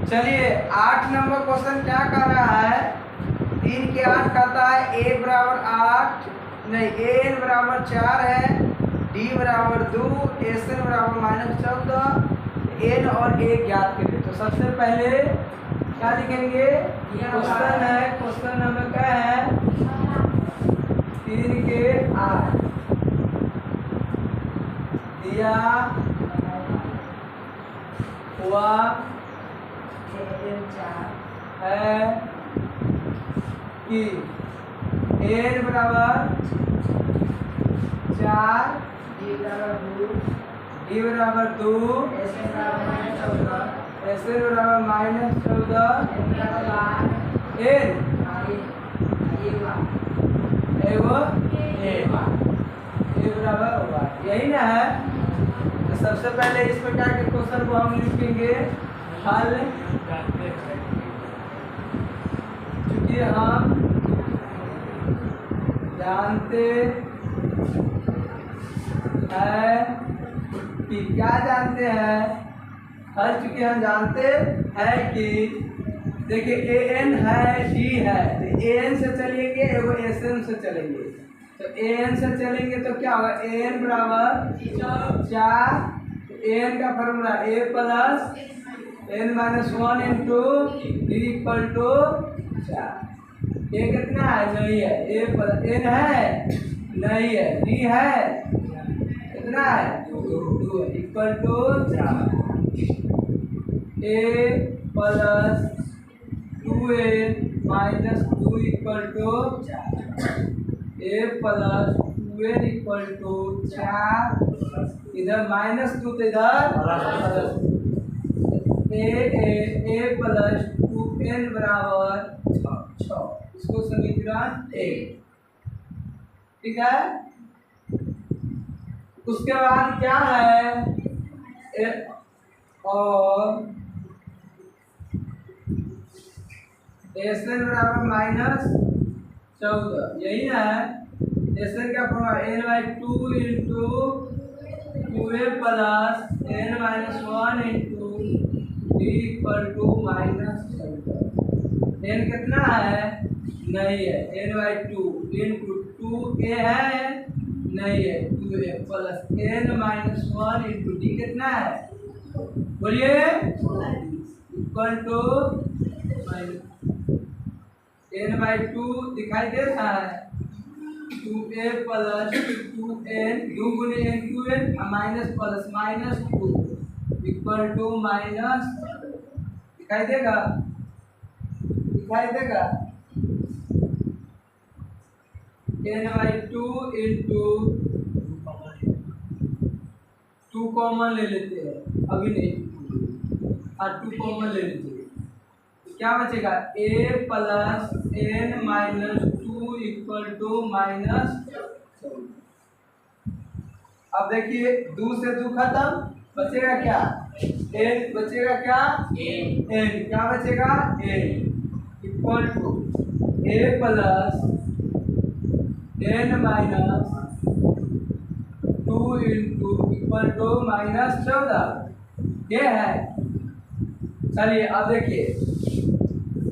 चलिए 8 number question क्या कर रहा है, 3 के 8 कहता है a बराबर 8 नहीं an बराबर 4 है, d बराबर 2, sn बराबर -14, n और a ज्ञात करें। तो सबसे पहले क्या लिखेंगे, क्वेश्चन है, क्वेश्चन नंबर क्या है 3 के 8 दिया हुआ है कि n बराबर 4, d बराबर 2, sn बराबर -14, n a बराबर होगा, यही ना है। तो सबसे पहले इस प्रकार के क्वेश्चन को हम लिखेंगे हल, क्योंकि हम जानते हैं कि क्या जानते हैं, हल चूंकि हम जानते हैं कि देखिए an है d है, तो an से चलेंगे एगो sn से चलेंगे। तो an से चलेंगे तो क्या होगा, an बराबर 4, an का formula a plus n-1 into d equal to 4। a कितना है, नहीं है, a प्लस n है नहीं है, d है कितना है 2 equal to 4, a plus 2n minus 2 equal to 4, a plus 2n equal to 4, इधर -2 तो इधर प्लस, a प्लस 2n बराबर 6, इसको समीकरण 1, ठीक है। उसके बाद क्या है, और sn बराबर -14, यही ना है। sn का formula n/2 into 2a plus n-1 into d equal to -14। n कितना है, नहीं है, n/2 इंटू 2a है नहीं है, 2a plus n-1 into d कितना है, बोलिए इक्वल टू n/2 दिखाई दे रहा है, 2a प्लस 2n 2 गुने n 2n minus plus -2 equal to minus, दिखाई देगा, दिखाई देगा, n/2 इंटू 2 कॉमन ले लेते हैं, अभी नहीं, और 2 कॉमन ले लेते हैं, क्या बचेगा, a plus n-2 equal to -14। अब देखिए 2 से 2 खत्म, बचेगा क्या, n बचेगा, क्या n क्या बचेगा, n equal to a plus n-2 into equal to -14, ये है। चलिए अब देखिए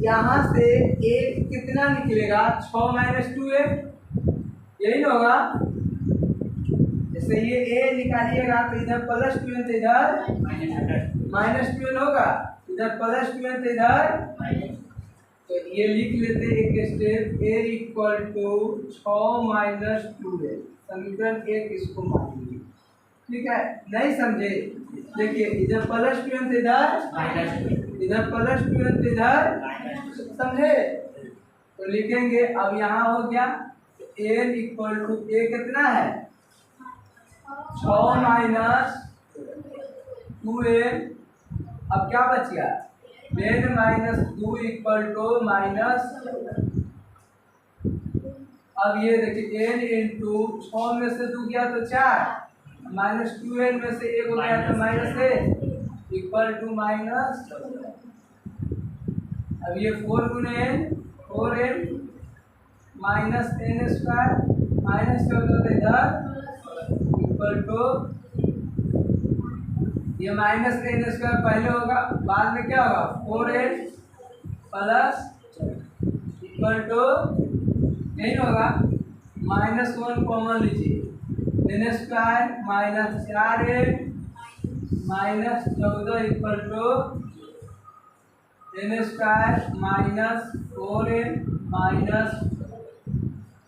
यहाँ से a कितना निकलेगा, 6 - 2a, यही होगा। जैसे ये a निकालिएगा तो इधर +2n तो इधर -2n होगा, इधर +2n तो इधर, तो ये लिख लेते एक step, a equal to 6 - 2a, समीकरण 1 इसको मान लीजिए, ठीक है। नहीं समझे, देखिए इधर +2n तो इधर इधर +2n तो इधर, समझे, तो लिखेंगे। अब यहाँ हो गया n इक्वल टू a कितना है, 6 - 2a, अब क्या बच गया, n-2 इक्वल टू माइनस, अब ये देखिए n इंटू 6 में से 2 गया तो 4, -2n में से 1 हो गया तो -1 इक्वल टू माइनस, अब ये 4 गुने n 4n minus n² minus 14 इधर इक्वल टू ये माइनस एन स्क्वायर पहले होगा, बाद में क्या होगा 4n प्लस इक्वल टू नहीं होगा -1 कॉमन लीजिए N square minus 4n minus 14 equal to N square minus 4n minus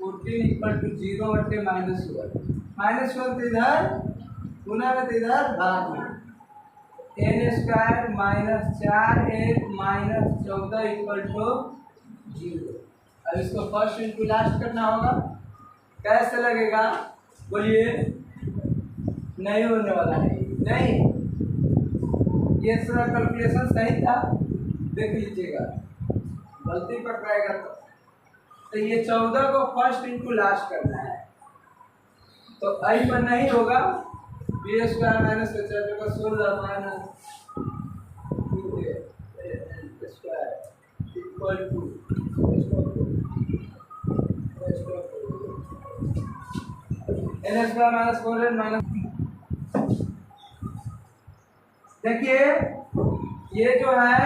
14 equal to 0/-1 -1 तो इधर गुना में तो इधर भाग में N square minus 4n minus 14 equal to 0। अब इसको फर्स्ट इंटू लास्ट करना होगा, कैसे लगेगा बोलिए? नहीं होने वाला है, नहीं ये सारा कैलकुलेशन सही था, देख लीजिएगा, गलती पकड़ाएगा तो ये 14 को फर्स्ट इंटू लास्ट करना है, तो आई पर नहीं होगा B square minus 16 minus 2a square equal to N square minus 4n minus. देखिए ये जो है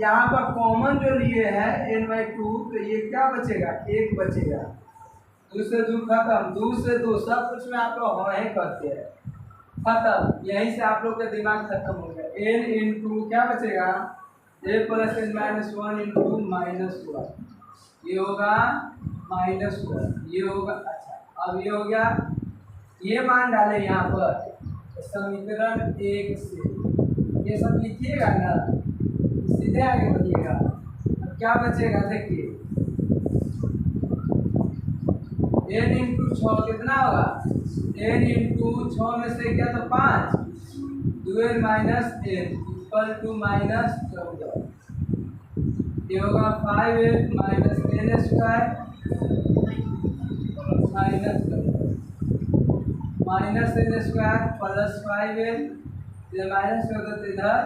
यहाँ पर कॉमन जो लिए है n/2, तो ये क्या बचेगा? 1 बचेगा, 2 से 2 खत्म, 2 से 2 सब कुछ में आप लोग हाँ ही करते हैं, खत्म, यहीं से आप लोग का दिमाग खत्म हो गया। n इंटू क्या बचेगा? a plus n minus 1 into -1, ये होगा -1, ये होगा। अच्छा अब ये हो गया, ये मान डाले यहाँ पर समीकरण 1 से, ये सब लिखिएगा ना, सीधे आगे बढ़िएगा। अब क्या बचेगा देखिए, n इंटू 6 कितना होगा? n इंटू 6 में से क्या तो 5, 2n minus n equal to -14, ये होगा 5n minus n square minus n square plus 5n, ये माइनस इधर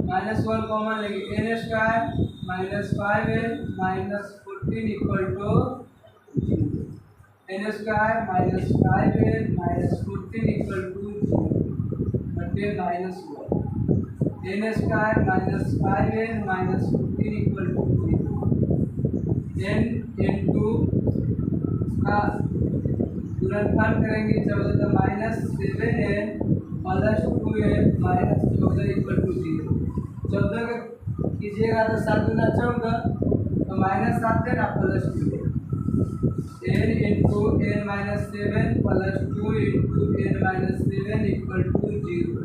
-1 कॉमन लेंगे, n square minus 5n minus 14 equal to n square minus 5n minus 14 equal to 0/-1, n square minus 5n minus 14 equal to 0, n into का गुणनफल करेंगे 14 तो -7n plus 2n minus 14 equal to 0। 14 का कीजिएगा तो 7 गुना 14, तो -7 देना plus 2 n into n minus 7 plus 2 into n minus 7 equal to 0,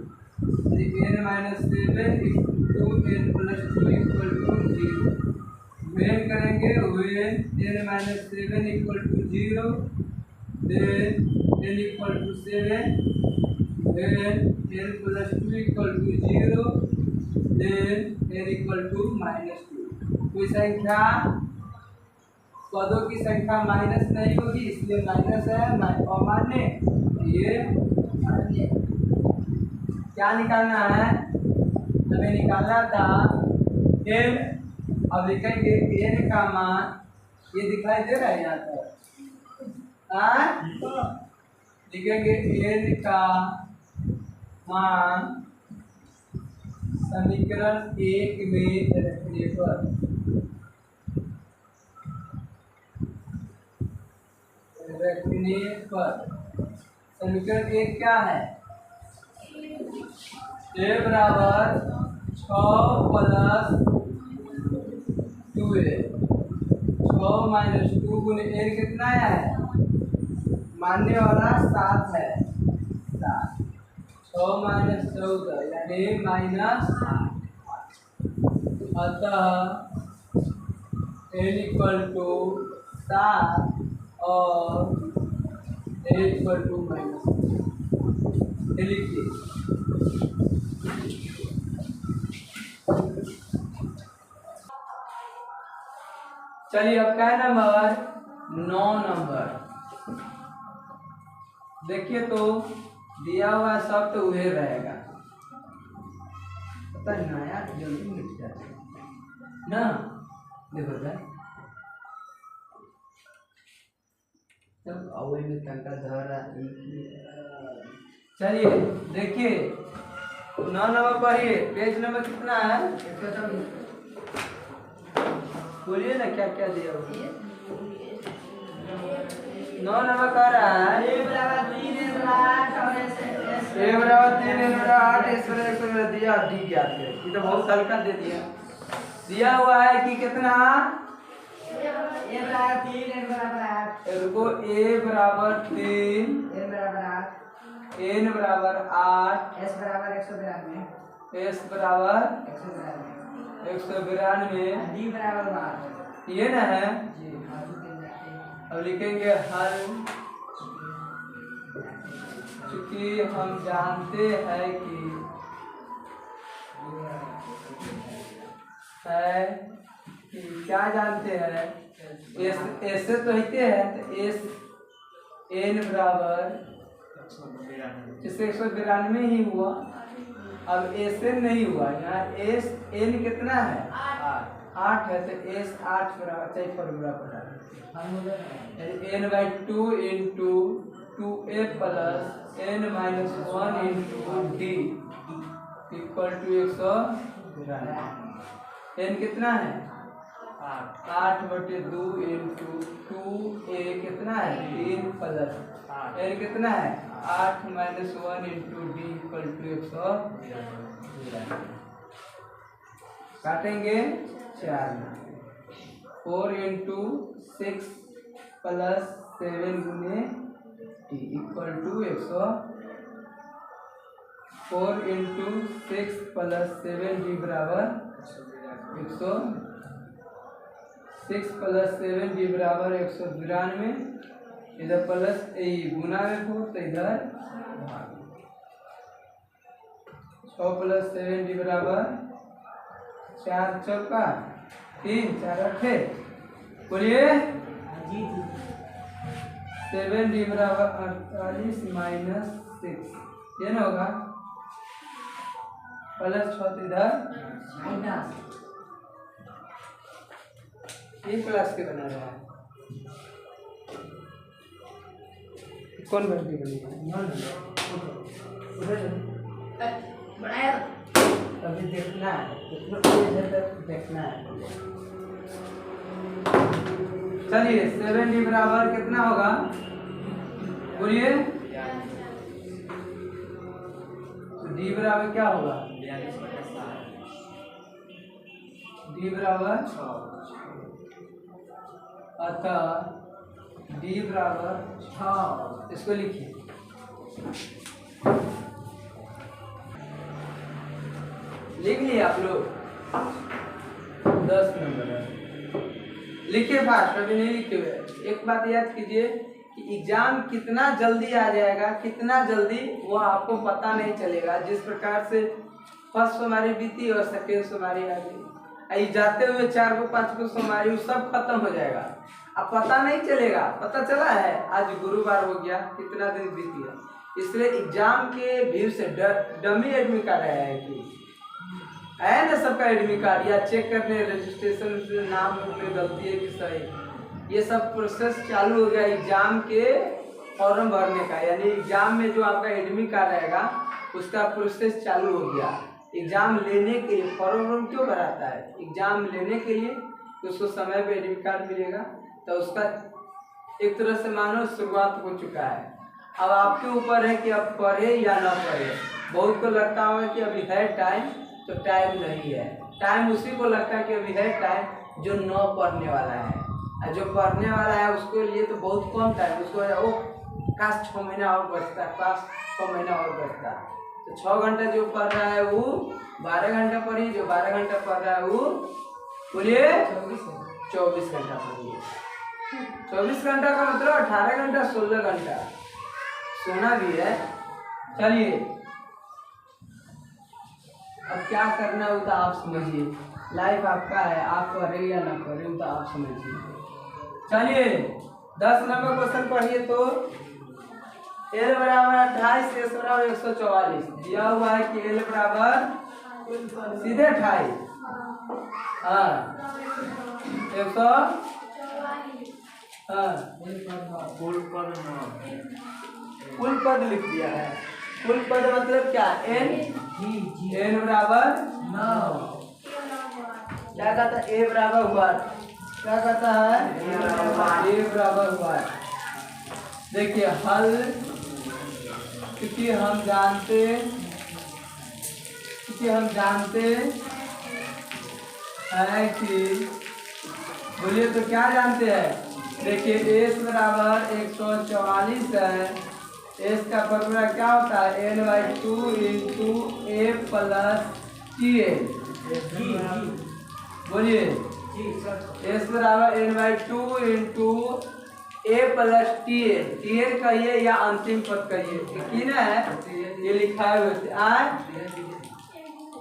n minus 7 into n plus 2 equal to 0। When करेंगे when n minus 7 equal to 0, then n equal to 7, then n plus 2 equal to 0, then n equal to -2। कोई संख्या पदों की संख्या minus नहीं होगी, इसलिए minus है, अमान्य ये मान्य। क्या निकालना है? हमें निकालना था n। अब लिखेंगे n का मान, ये दिखाई दे रहा है यहाँ पर, लिखेंगे n का मान समीकरण 1 में रखने पर समीकरण 1 क्या है? a बराबर 6 प्लस 2a, 6 माइनस 2 गुने n कितना है? मानने वाला 7 है, 7, 6 माइनस 14 यानी -8, अतः n इक्वल टू 7 और n इक्वल टू -8 लिखिए। चलिए अब क्या नंबर 9 नंबर देखिए, तो दिया हुआ सब तो वही रहेगा, पता नया जल्दी मिट जाता है ना। देखो चलिए देखिए 9 नंबर पढ़िए, पेज नंबर कितना है? बोलिए ना क्या क्या दिया हुआ। 9 नंबर कह रहा है a बराबर 3 a बराबर 8 s बराबर दिया, d ज्ञात है। ये तो बहुत हल्का दे दिया हुआ है कि कितना a बराबर 3 n बराबर 8। रुको, a बराबर 3 n बराबर 8 n बराबर 8 s बराबर 192 s बराबर 192 d बराबर 12। ये ना है जी। अब लिखेंगे हल, क्योंकि हम जानते हैं कि क्या जानते हैं, एस से तो हिते हैं तो एस एन बराबर इससे 192 ही हुआ। अब एस एन नहीं हुआ, यहाँ एस एन कितना है 8 है तो एस 8 बराबर चाहिए फॉर्मूला पढ़ा n by 2 into 2a plus n minus 1 into d equal to 192। n कितना है 8/2 इंटू 2a कितना है 3 प्लस n कितना है 8 minus 1 into d equal to 192। काटेंगे 4 4 इंटू 6 प्लस 7 गुने t equal to 4 into 6 plus 7 d बराबर 6 प्लस 7 डी बराबर 192। इधर प्लस गुना में 4 तो इधर 6 प्लस 7 डी बराबर 4 चौका 3 4 8। बोलिए 7 डी बराबर 48 माइनस 6 ये ना होगा प्लस 6 इधर माइनस एक क्लास के बना रहा है। कौन घंटी बनी है बनाया अभी देखना है, देखना है। चलिए 7 डी बराबर कितना होगा बोलिए, डी बराबर क्या होगा डी बराबर 6 अतः डी बराबर 6। इसको लिखिए लिख लिए आप लोग 10 नंबर लिखिए फास्ट, अभी नहीं लिखे हुए। एक बात याद कीजिए कि एग्जाम कितना जल्दी आ जाएगा, कितना जल्दी वो आपको पता नहीं चलेगा। जिस प्रकार से फर्स्ट सोमवारी बीती और सेकेंड सोमवारी आ गई, जाते हुए 4 को 5 को सोमवारी सब खत्म हो जाएगा। अब पता नहीं चलेगा, पता चला है आज गुरुवार हो गया, कितना दिन बीत गया। इसलिए एग्जाम के भीड़ से डमी एडमिट कार्ड आया है कि है ना सबका एडमिट कार्ड, या चेक करने रजिस्ट्रेशन से नाम में गलती है कि सही, ये सब प्रोसेस चालू हो गया एग्जाम के फॉर्म भरने का। यानी एग्जाम में जो आपका एडमिट कार्ड आएगा उसका प्रोसेस चालू हो गया। एग्जाम लेने के लिए फॉर्म क्यों भराता है, एग्जाम लेने के लिए तो उसको समय पे एडमिट कार्ड मिलेगा, तो उसका एक तरह से मानो शुरुआत हो चुका है। अब आपके ऊपर है कि आप पढ़े या ना पढ़े। बहुत को लगता होगा कि अभी है टाइम, तो टाइम नहीं है। टाइम उसी को लगता है कि अभी है टाइम जो न पढ़ने वाला है, और जो पढ़ने वाला है उसके लिए तो बहुत कम टाइम, उसको वो काश 6 महीना और बचता, काश 6 महीना और बचता। तो 6 घंटा जो पढ़ रहा है वो 12 घंटा पढ़िए, जो 12 घंटा पढ़ रहा है वो बोलिए 24 घंटा पढ़िए। 24 घंटा का मतलब 18 घंटा 16 घंटा सोना भी है। चलिए अब क्या करना है वो तो आप समझिए, लाइफ आपका है, आप पढ़े या ना पढ़े वो तो आप समझिए। चलिए 10 नंबर क्वेश्चन पढ़िए। तो एल बराबर 28 एस बराबर 144 दिया हुआ है कि एल बराबर सीधे 28 हाँ 144 हाँ कुल पद लिख दिया है। कुल पद मतलब क्या, n n बराबर 9। क्या कहता है, a बराबर हुआ, क्या कहता है, a बराबर हुआ। देखिए हल, क्योंकि हम जानते हैं कि, बोलिए तो क्या जानते हैं। देखिए s बराबर 144 है। s का फॉर्मूला क्या होता है, n/2 into a plus T. बोलिए s बराबर n/2 into a plus T कहिए या अंतिम पद कहिए, ठीक ही ना है, ये लिखा है।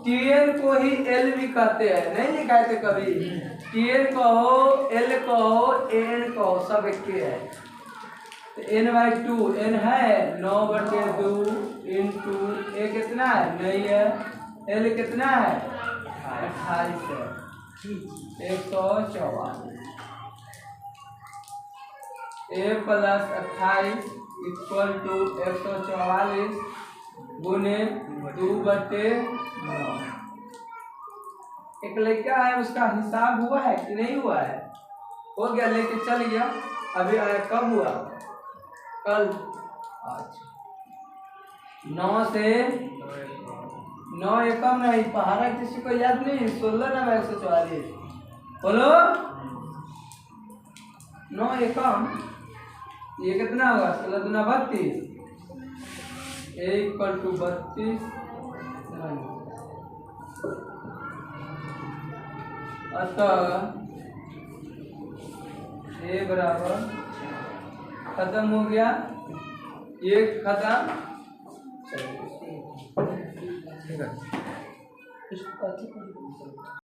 टीएन को ही एल भी कहते हैं, नहीं लिखा थे कभी, टीएन कहो, एल कहो, एन कहो, सब एक ही है। तो n/2 n है 9/2 इंटू ए कितना है, नहीं है, एल कितना है 28 है, 144। ए प्लस 28 इक्वल टू 144 गुने 2/9। एक लड़का है, उसका हिसाब हुआ है कि नहीं हुआ है, हो गया, लेके चल गया, अभी आया, कब हुआ, कल। अच्छा 9 से 9 एकम नहीं, पहाड़ा किसी को याद नहीं, 16 ना 144, बोलो 9 एकम, ये कितना होगा, 16 दूना 32, इक्वल टू 32। अतः ए बराबर, खत्म हो गया, ये खत्म, चलिए ठीक है।